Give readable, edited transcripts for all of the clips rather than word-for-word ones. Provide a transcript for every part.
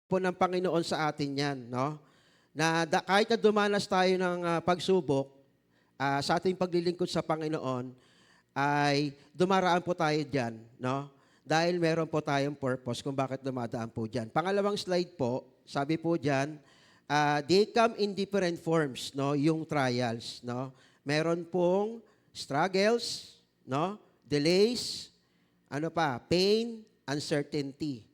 po ng Panginoon sa atin yan, no? Kahit na dumanas tayo ng pagsubok, sa ating paglilingkod sa Panginoon, ay dumaraan po tayo dyan, no? Dahil meron po tayong purpose kung bakit dumadaan po dyan. Pangalawang slide po, sabi po dyan, they come in different forms, no? Yung trials, no? Meron pong struggles, no? Delays, ano pa, pain, uncertainty.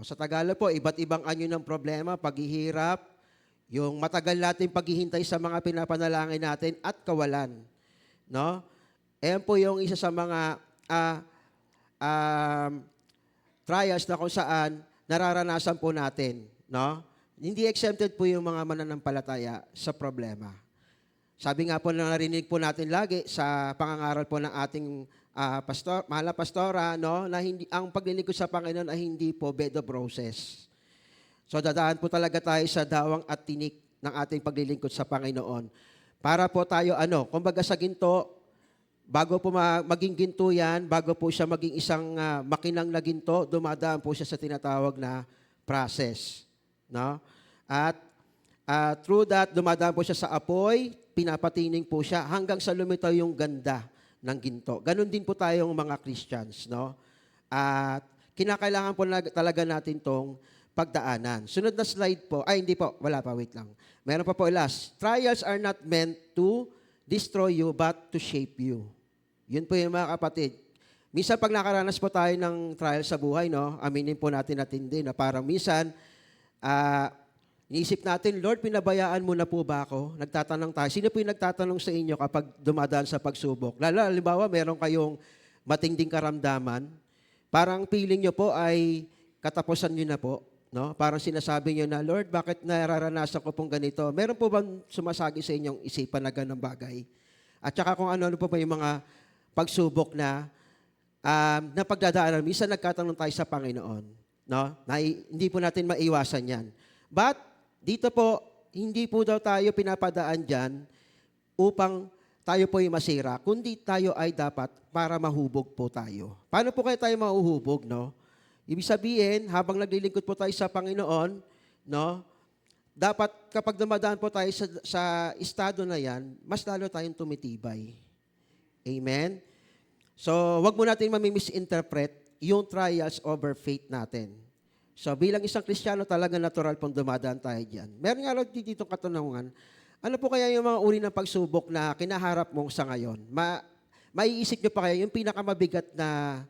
Sa Tagalog po, iba't ibang anyo ng problema, paghihirap, yung matagal natin paghihintay sa mga pinapanalangin natin at kawalan. No? Ayan po yung isa sa mga trials na kung saan nararanasan po natin. No? Hindi exempted po yung mga mananampalataya sa problema. Sabi nga po na narinig po natin lagi sa pangangaral po ng ating mahal na pastora, no, na hindi, ang paglilingkod sa Panginoon ay hindi po bed of roses. So dadaan po talaga tayo sa dawang at tinik ng ating paglilingkod sa Panginoon. Para po tayo, kumbaga sa ginto, bago po maging ginto yan, bago po siya maging isang makinang na ginto, dumadaan po siya sa tinatawag na process. No? At through that, dumadaan po siya sa apoy, pinapatining po siya hanggang sa lumitaw yung ganda ng ginto. Ganon din po tayong mga Christians, no? At kinakailangan po talaga natin tong pagdaanan. Sunod na slide po. Ay, hindi po. Wala pa. Wait lang. Meron pa po last. Trials are not meant to destroy you, but to shape you. Yun po yung mga kapatid. Minsan pag nakaranas po tayo ng trials sa buhay, no? Aminin po natin na parang minsan, iniisip natin, Lord, pinabayaan mo na po ba ako? Nagtatanong tayo. Sino po yung nagtatanong sa inyo kapag dumadaan sa pagsubok? Halimbawa, meron kayong matinding karamdaman. Parang feeling nyo po ay katapusan nyo na po. No? Parang sinasabi nyo na, Lord, bakit nararanasan ko pong ganito? Meron po bang sumasagi sa inyong isipan na ganang bagay? At saka kung ano po ba yung mga pagsubok na pagdadaanan. Minsan nagkatanong tayo sa Panginoon. No? Hindi po natin maiwasan yan. But, dito po, hindi po daw tayo pinapadaan dyan upang tayo po ay masira, kundi tayo ay dapat para mahubog po tayo. Paano po kaya tayo mahuhubog, no? Ibig sabihin, habang naglilingkod po tayo sa Panginoon, no, dapat kapag dumadaan po tayo sa estado na yan, mas lalo tayong tumitibay. Amen? So, wag mo natin mamisinterpret yung trials over faith natin. So, bilang isang Kristiyano, talaga natural pong dumadaan tayo dyan. Meron nga lang dito katanungan, ano po kaya yung mga uri ng pagsubok na kinaharap mo sa ngayon? Maiisip nyo pa kaya yung pinakamabigat na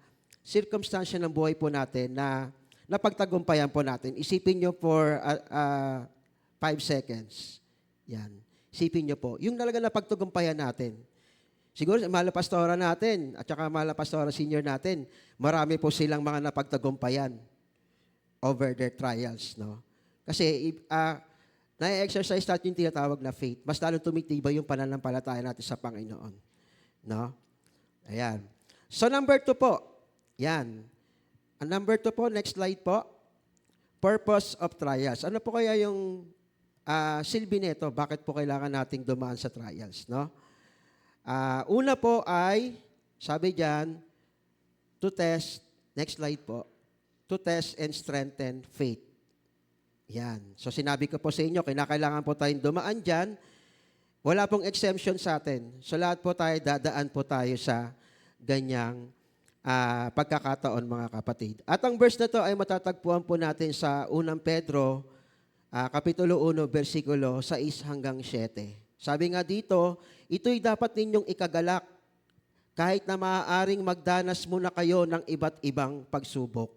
circumstance ng buhay po natin na napagtagumpayan po natin. Isipin nyo for 5 seconds. Yan. Isipin nyo po. Yung talaga napagtagumpayan natin. Siguro, mahal na pastora natin at saka mahal na pastora senior natin, marami po silang mga napagtagumpayan over their trials, no? Kasi na-exercise natin yung tinatawag na faith. Mas lalo tumitibay yung pananampalataya natin sa Panginoon, no? Ayan. So number 2 po. Yan. Ang number 2 po, next slide po. Purpose of trials. Ano po kaya yung silbi nito? Bakit po kailangan nating dumaan sa trials, no? Una po ay, sabi diyan, to test, next slide po, to test and strengthen faith. Yan. So sinabi ko po sa inyo, kinakailangan po tayong dumaan dyan. Wala pong exemption sa atin. So lahat po tayo, dadaan po tayo sa ganyang pagkakataon, mga kapatid. At ang verse na to ay matatagpuan po natin sa 1 Pedro, Kapitulo 1, versikulo 6 hanggang 7. Sabi nga dito, ito'y dapat ninyong ikagalak kahit na maaaring magdanas muna kayo ng iba't ibang pagsubok.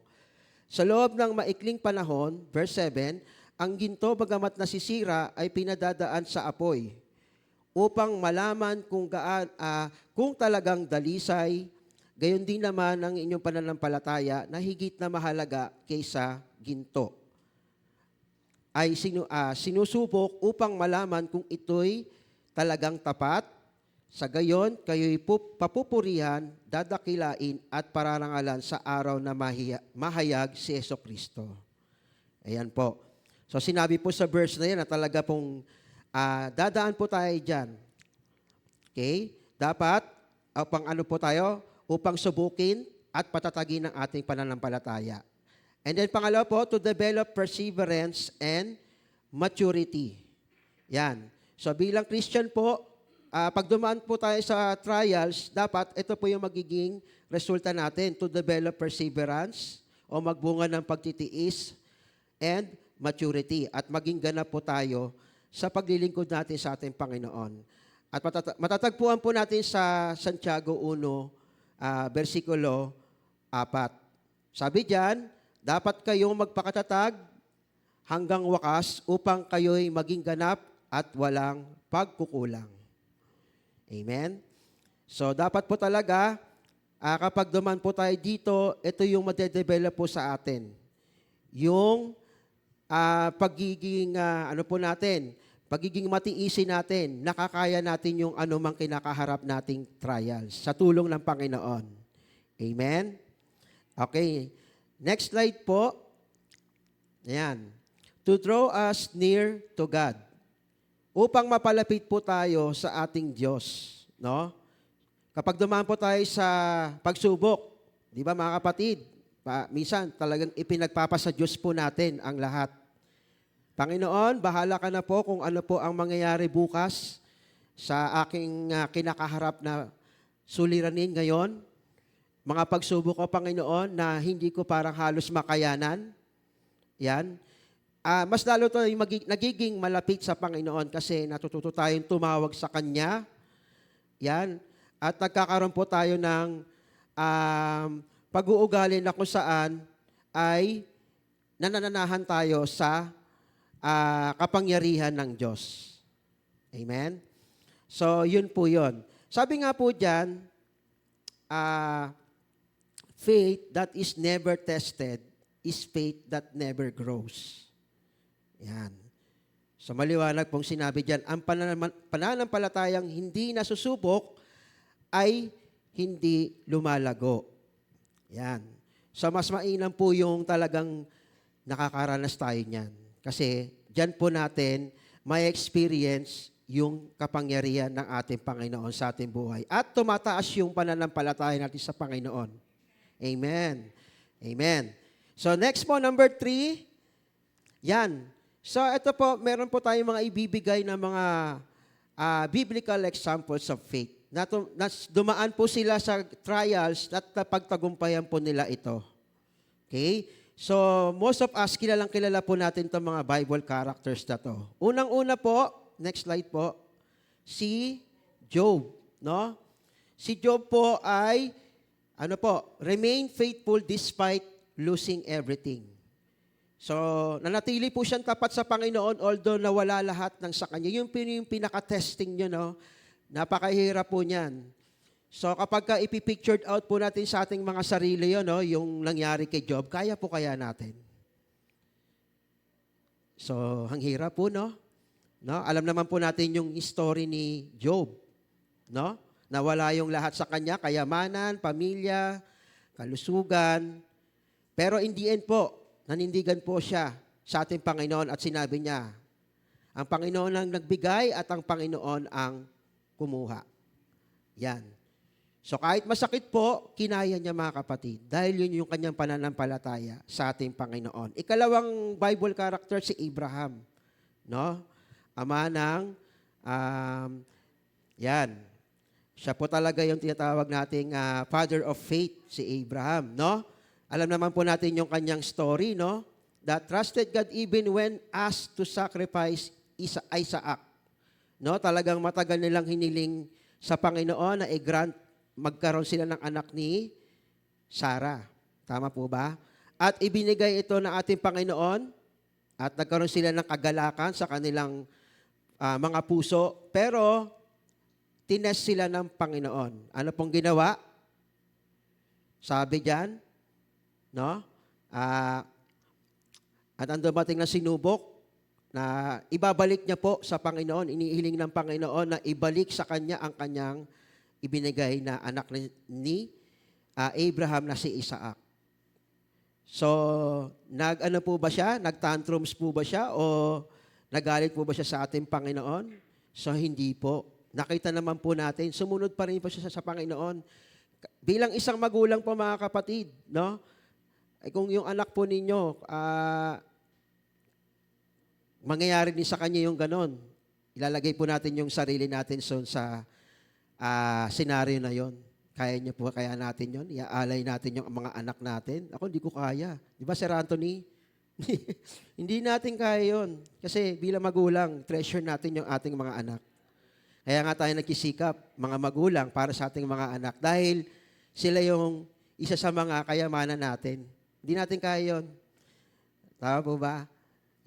Sa loob ng maikling panahon, verse 7, ang ginto bagamat nasisira ay pinadadaan sa apoy upang malaman kung talagang dalisay, gayon din naman ang inyong pananampalataya na higit na mahalaga kaysa ginto. Ay sinusubok upang malaman kung ito'y talagang tapat. Sa gayon, kayo'y papupurihan, dadakilain at pararangalan sa araw na mahayag si Jesucristo. Ayan po. So sinabi po sa verse na yan na talaga pong dadaan po tayo dyan. Okay? Dapat, upang ano po tayo? Upang subukin at patatagin ang ating pananampalataya. And then pangalawa po, to develop perseverance and maturity. Yan. So bilang Christian po, pag dumaan po tayo sa trials, dapat ito po yung magiging resulta natin, to develop perseverance o magbunga ng pagtitiis and maturity. At maging ganap po tayo sa paglilingkod natin sa ating Panginoon. At matatagpuan po natin sa Santiago 1, versikulo 4. Sabi diyan, dapat kayong magpakatatag hanggang wakas upang kayo'y maging ganap at walang pagkukulang. Amen? So, dapat po talaga, kapag duman po tayo dito, ito yung madedevelop po sa atin. Yung pagiging, pagiging matiisin natin, nakakaya natin yung anumang kinakaharap nating trials sa tulong ng Panginoon. Amen? Okay. Next slide po. Ayan. To draw us near to God. Upang mapalapit po tayo sa ating Diyos. No? Kapag dumaan po tayo sa pagsubok, di ba mga kapatid, minsan talagang ipinagpapasa Diyos po natin ang lahat. Panginoon, bahala ka na po kung ano po ang mangyayari bukas sa aking kinakaharap na suliranin ngayon. Mga pagsubok ko, Panginoon, na hindi ko parang halos makayanan. Yan. Mas lalo tayo nagiging malapit sa Panginoon kasi natututo tayong tumawag sa Kanya. Yan. At nagkakaroon po tayo ng pag-uugali na kung saan ay nanananahan tayo sa kapangyarihan ng Diyos. Amen? So, yun po yun. Sabi nga po dyan, faith that is never tested is faith that never grows. Yan. So maliwanag pong sinabi dyan, ang pananampalatayang hindi nasusubok ay hindi lumalago. Yan. So mas mainam po yung talagang nakakaranas tayo niyan. Kasi dyan po natin may experience yung kapangyarihan ng ating Panginoon sa ating buhay. At tumataas yung pananampalataya natin sa Panginoon. Amen. Amen. So next po, number 3. Yan. So ito po, meron po tayong mga ibibigay na mga biblical examples of faith. Dumaan po sila sa trials at napagtagumpayan po nila ito. Okay? So most of us, kilala po natin itong mga Bible characters na to. Unang-una po, next slide po, si Job. No? Si Job po ay remain faithful despite losing everything. So, nanatili po siyang tapat sa Panginoon although nawala lahat ng sa kanya. Yung pinaka-testing niyo, no? Napakahirap po niyan. So, kapag ipipictured out po natin sa ating mga sarili yun, no? Yung nangyari kay Job, kaya po kaya natin? So, ang hirap po, no? Alam naman po natin yung story ni Job, no? Nawala yung lahat sa kanya, kayamanan, pamilya, kalusugan. Pero in the end po, nanindigan po siya sa ating Panginoon at sinabi niya, ang Panginoon ang nagbigay at ang Panginoon ang kumuha. Yan. So kahit masakit po, kinaya niya mga kapatid dahil yun yung kanyang pananampalataya sa ating Panginoon. Ikalawang Bible character si Abraham. No? Ama ng, siya po talaga yung tinatawag nating father of faith, si Abraham, no? Alam naman po natin yung kanyang story, no? That trusted God even when asked to sacrifice Isaac. No? Talagang matagal nilang hiniling sa Panginoon na i-grant magkaroon sila ng anak ni Sarah. Tama po ba? At ibinigay ito ng ating Panginoon at nagkaroon sila ng kagalakan sa kanilang mga puso. Pero tinest sila ng Panginoon. Ano pong ginawa? Sabi diyan, no? At ang dumating na sinubok, na ibabalik niya po sa Panginoon, inihiling ng Panginoon na ibalik sa kanya ang kanyang ibinigay na anak ni Abraham na si Isaac. So, nag-ano po ba siya? Nag-tantrums po ba siya? O nagalit po ba siya sa ating Panginoon? So, hindi po. Nakita naman po natin, sumunod pa rin po siya sa Panginoon. Bilang isang magulang po mga kapatid, no? Ay kung yung anak po ninyo, mangyayari din sa kanya yung ganon, ilalagay po natin yung sarili natin sa senaryo na yon. Kaya niyo po, kaya natin yon, iaalay natin yung mga anak natin. Ako, hindi ko kaya. Di ba, Sir Anthony? Hindi natin kaya yon. Kasi bilang magulang, treasure natin yung ating mga anak. Kaya nga tayo nagkisikap, mga magulang, para sa ating mga anak. Dahil sila yung isa sa mga kayamanan natin. Hindi natin kaya yon. Tama po ba?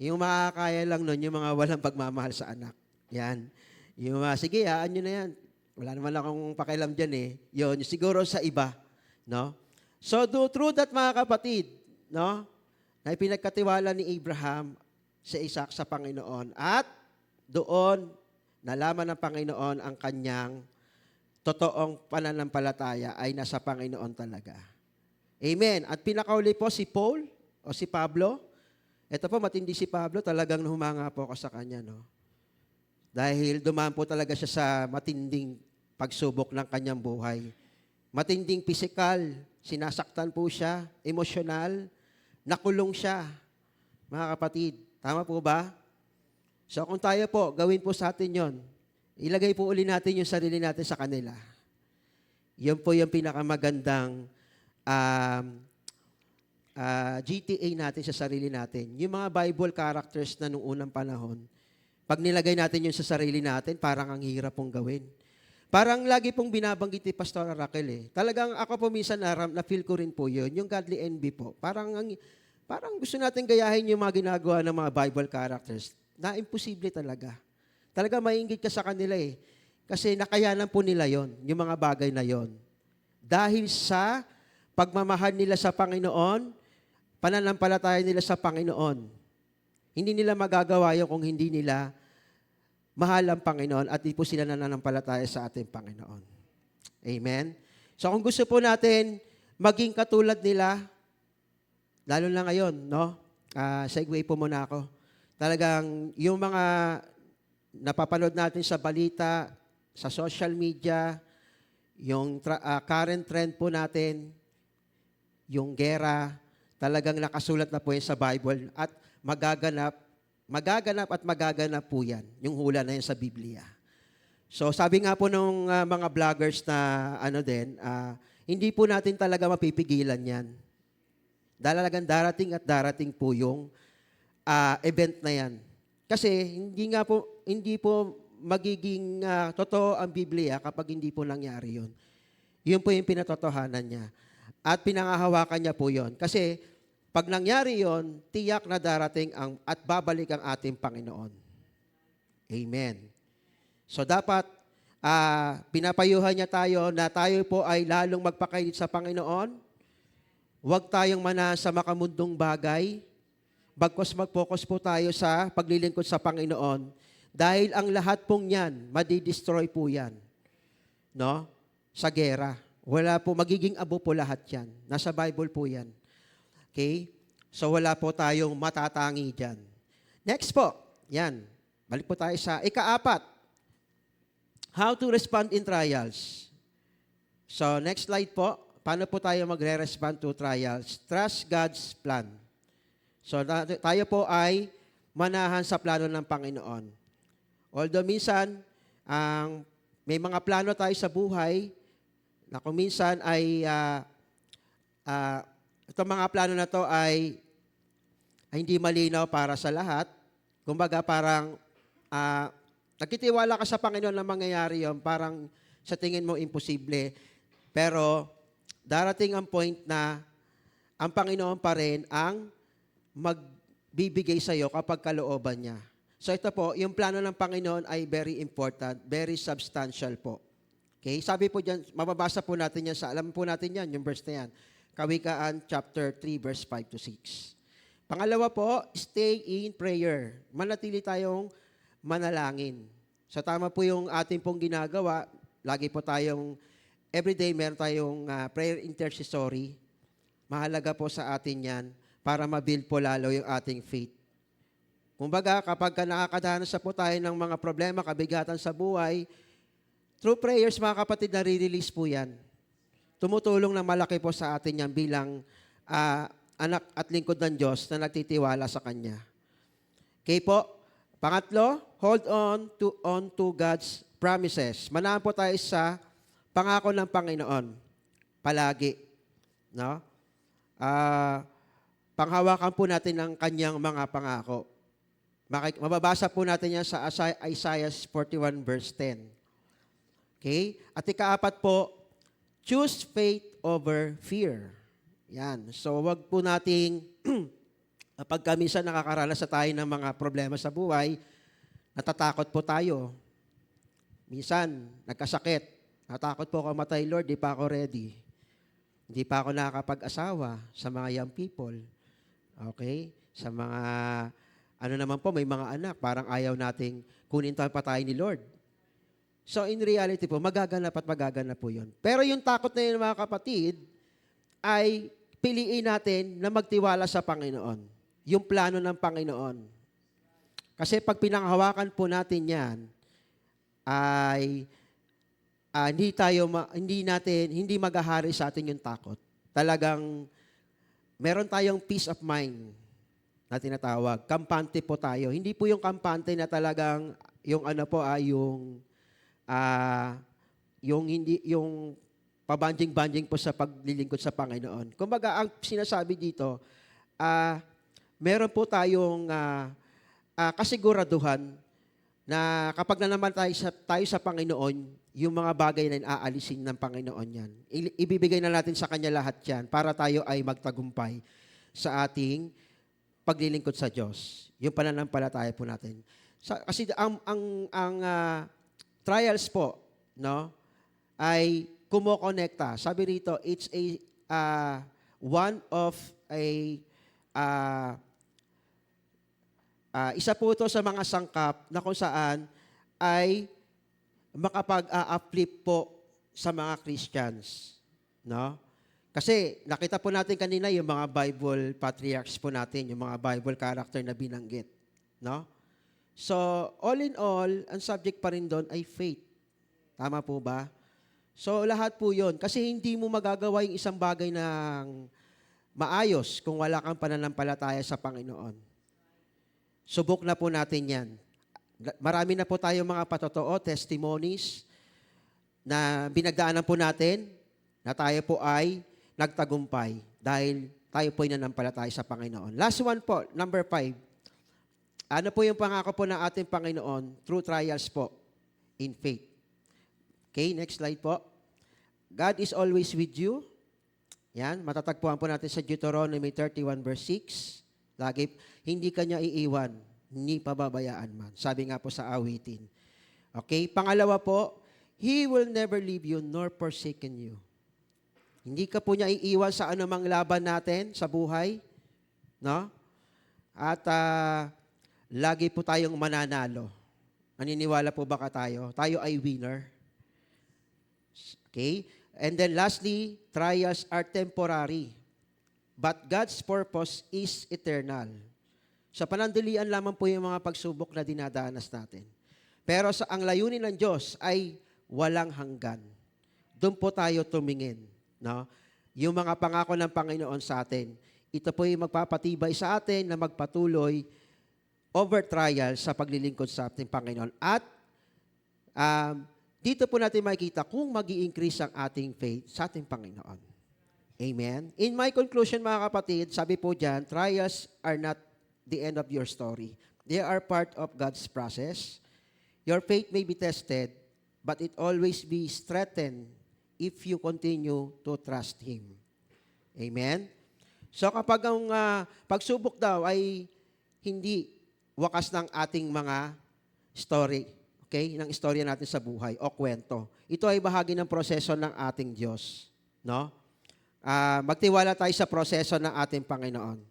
Yung makakaya lang nun, yung mga walang pagmamahal sa anak. Yan. Yung sige, nyo na yan. Wala naman akong pakialam dyan eh. Yun, siguro sa iba. No? So, through that mga kapatid, no? Na ipinagkatiwala ni Abraham sa Isaac sa Panginoon. At doon, nalaman ng Panginoon ang kanyang totoong pananampalataya ay nasa Panginoon talaga. Amen. At pinakauli po si Paul o si Pablo. Ito po, matindi si Pablo. Talagang humanga po ako sa kanya, no? Dahil dumaan po talaga siya sa matinding pagsubok ng kanyang buhay. Matinding pisikal, sinasaktan po siya, emosyonal, nakulong siya. Mga kapatid, tama po ba? So kung tayo po, gawin po sa atin yon. Ilagay po uli natin yung sarili natin sa kanila. Yun po yung pinakamagandang GTA natin sa sarili natin. Yung mga Bible characters na noong unang panahon, pag nilagay natin yun sa sarili natin, parang ang hirap pong gawin. Parang lagi pong binabanggit ni Pastor Raquel eh. Talagang ako po minsan na-feel ko rin po yun, yung godly envy po. Parang gusto natin gayahin yung mga ginagawa ng mga Bible characters na imposible talaga. Talaga maiinggit ka sa kanila eh. Kasi nakayanan po nila yon, yung mga bagay na yon. Dahil sa pagmamahal nila sa Panginoon, pananampalataya nila sa Panginoon. Hindi nila magagawa yun kung hindi nila mahal ang Panginoon at di po sila nananampalataya sa ating Panginoon. Amen? So kung gusto po natin maging katulad nila, lalo na ngayon, no? Segue po muna ako. Talagang yung mga napapanood natin sa balita, sa social media, yung current trend po natin, yung gera, talagang nakasulat na po yan sa Bible at magaganap po yan, yung hula na yan sa Biblia. So sabi nga po ng mga vloggers na hindi po natin talaga mapipigilan yan. Talagang darating po yung event na yan. Kasi hindi po magiging totoo ang Biblia kapag hindi po nangyari yun. Yun po yung pinatotohanan niya. At pinangahawakan niya po yun. Kasi pag nangyari yon, tiyak na darating at babalik ang ating Panginoon. Amen. So dapat pinapayuhan niya tayo na tayo po ay lalong magpakailit sa Panginoon. Huwag tayong manahan sa makamundong bagay. Bagkus mag-focus po tayo sa paglilingkod sa Panginoon. Dahil ang lahat pong yan, madi-destroy po yan. No? Sa gera. Wala po, magiging abo po lahat yan. Nasa Bible po yan. Okay? So wala po tayong matatangi dyan. Next po, yan. Balik po tayo sa ika-4. How to respond in trials. So next slide po. Paano po tayo magre-respond to trials? Trust God's plan. So tayo po ay manahan sa plano ng Panginoon. Although minsan, may mga plano tayo sa buhay na kung minsan ay itong mga plano na to ay hindi malinaw para sa lahat. Kumbaga parang nagtitiwala ka sa Panginoon na mangyayari yun, parang sa tingin mo imposible. Pero darating ang point na ang Panginoon pa rin ang magbibigay sa iyo kapag kalooban niya. So ito po, yung plano ng Panginoon ay very important, very substantial po. Okay? Sabi po dyan, mababasa po natin yan alam po natin yan, yung verse na yan. Kawikaan chapter 3 verse 5 to 6. Pangalawa po, stay in prayer. Manatili tayong manalangin. So tama po yung ating pong ginagawa. Lagi po tayong, everyday meron tayong prayer intercessory. Mahalaga po sa atin yan para mabuild po lalo yung ating faith. Kumbaga, kapag nakakadanas po tayo ng mga problema, kabigatan sa buhay, through prayers, mga kapatid, nare-release po yan. Tumutulong na malaki po sa atin yan bilang anak at lingkod ng Diyos na nagtitiwala sa Kanya. Okay po? Pangatlo, hold on to God's promises. Manahan po tayo sa pangako ng Panginoon. Palagi. No? Panghawakan po natin ang Kanyang mga pangako. Mababasa po natin yan sa Isaiah 41 verse 10. Okay? At ikaapat po, choose faith over fear. Yan. So, wag po nating pagka minsan nakakaranas sa tayo ng mga problema sa buhay, natatakot po tayo. Minsan, nagkasakit. Natakot po ako matay, Lord, di pa ako ready. Hindi pa ako nakakapag-asawa sa mga young people. Okay? Sa mga, ano naman po, may mga anak, parang ayaw nating kunin pa tayo ni Lord. So, in reality po, magaganap at magaganap po yun. Pero yung takot na yun, mga kapatid, ay piliin natin na magtiwala sa Panginoon. Yung plano ng Panginoon. Kasi pag pinanghawakan po natin yan, ay hindi maghahari sa atin yung takot. Talagang meron tayong peace of mind na tinatawag. Kampante po tayo. Hindi po yung kampante na talagang yung ano po yung pabanjing-banjing po sa paglilingkod sa Panginoon. Kumbaga, ang sinasabi dito, meron po tayong kasiguraduhan na kapag naman tayo sa Panginoon, yung mga bagay na aalisin ng Panginoon yan. Ibibigay na natin sa Kanya lahat yan para tayo ay magtagumpay sa ating paglilingkod sa Diyos. Yung pananampalataya po natin. Kasi ang trials po, no, ay kumokonekta. Sabi rito, it's isa po ito sa mga sangkap na kung saan ay makapag-uplift po sa mga Christians. No? Kasi nakita po natin kanina yung mga Bible patriarchs po natin, yung mga Bible character na binanggit. No? So, all in all, ang subject pa rin doon ay faith. Tama po ba? So, lahat po yun. Kasi hindi mo magagawa yung isang bagay ng maayos kung wala kang pananampalataya sa Panginoon. Subok na po natin yan. Marami na po tayong mga patotoo, testimonies, na binagdaanan po natin na tayo po ay nagtagumpay dahil tayo po ay nanampalataya sa Panginoon. Last one po, number 5. Ano po yung pangako po ng ating Panginoon? Through trials po, in faith. Okay, next slide po. God is always with you. Yan, matatagpuan po natin sa Deuteronomy 31 verse 6. Lagi, hindi kanya iiwan, ni pababayaan man. Sabi nga po sa awitin. Okay, pangalawa po, He will never leave you nor forsaken you. Hindi ka po niya iiwan sa anumang laban natin sa buhay. No? At lagi po tayong mananalo. Naniniwala po ba tayo? Tayo ay winner. Okay? And then lastly, trials are temporary. But God's purpose is eternal. Sa panandalian lamang po yung mga pagsubok na dinadanas natin. Pero ang layunin ng Diyos ay walang hanggan. Doon po tayo tumingin. No? Yung mga pangako ng Panginoon sa atin. Ito po yung magpapatibay sa atin na magpatuloy over trial sa paglilingkod sa ating Panginoon. At dito po natin makikita kung mag-i-increase ang ating faith sa ating Panginoon. Amen? In my conclusion, mga kapatid, sabi po dyan, trials are not the end of your story. They are part of God's process. Your faith may be tested, but it always be strengthened if you continue to trust Him. Amen? So kapag ang pagsubok daw ay hindi wakas ng ating mga story, okay, ng istorya natin sa buhay o kwento, ito ay bahagi ng proseso ng ating Diyos. No? Magtiwala tayo sa proseso ng ating Panginoon.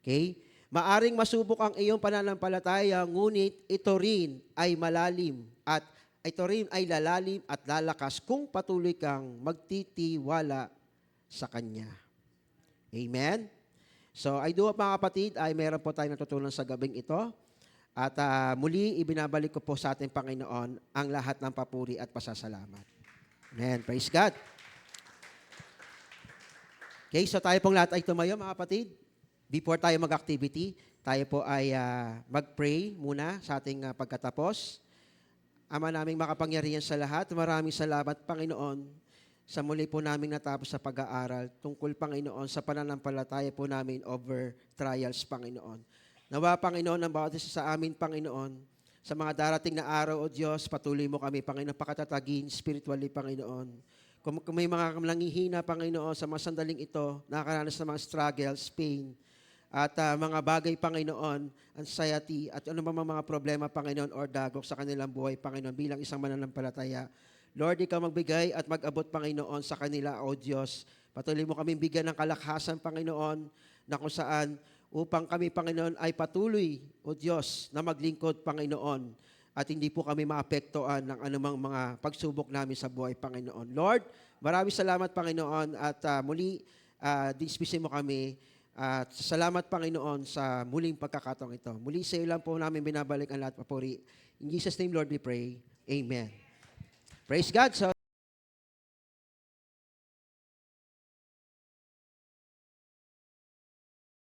Okay? Maaring masubok ang iyong pananampalataya, ngunit ito rin ay malalim at ito rin ay lalalim at lalakas kung patuloy kang magtitiwala sa Kanya. Amen? So, I do hope mga kapatid ay meron po tayong natutunan sa gabing ito. At muli, ibinabalik ko po sa ating Panginoon ang lahat ng papuri at pasasalamat. Amen. Praise God. Okay, so tayo pong lahat ay tumayo mga kapatid. Before tayo mag-activity, tayo po ay mag-pray muna sa ating pagkatapos. Ama naming makapangyarihan sa lahat, maraming salamat, Panginoon, sa muli po naming natapos sa pag-aaral tungkol, Panginoon, sa pananampalataya po namin over trials, Panginoon. Nawa, Panginoon, ang bawat isa sa amin, Panginoon, sa mga darating na araw, O Diyos, patuloy mo kami, Panginoon, pakatatagin spiritually, Panginoon. Kung may mga nanghihina, Panginoon, sa mga sandaling ito, nakakaranas ng mga struggles, pain, at mga bagay, Panginoon, anxiety, at ano mga problema, Panginoon, or dagok sa kanilang buhay, Panginoon, bilang isang mananampalataya. Lord, ikaw magbigay at mag-abot, Panginoon, sa kanila, O Diyos. Patuloy mo kaming bigyan ng kalakasan, Panginoon, na kung saan upang kami, Panginoon, ay patuloy, O Diyos, na maglingkod, Panginoon, at hindi po kami maapektuhan ng anumang mga pagsubok namin sa buhay, Panginoon. Lord, maraming salamat, Panginoon, at muli, dinismisin mo kami. At salamat, Panginoon, sa muling pagkakataong ito. Muli sa iyo lang po namin binabalik ang lahat papuri. In Jesus' name, Lord, we pray. Amen. Praise God. So,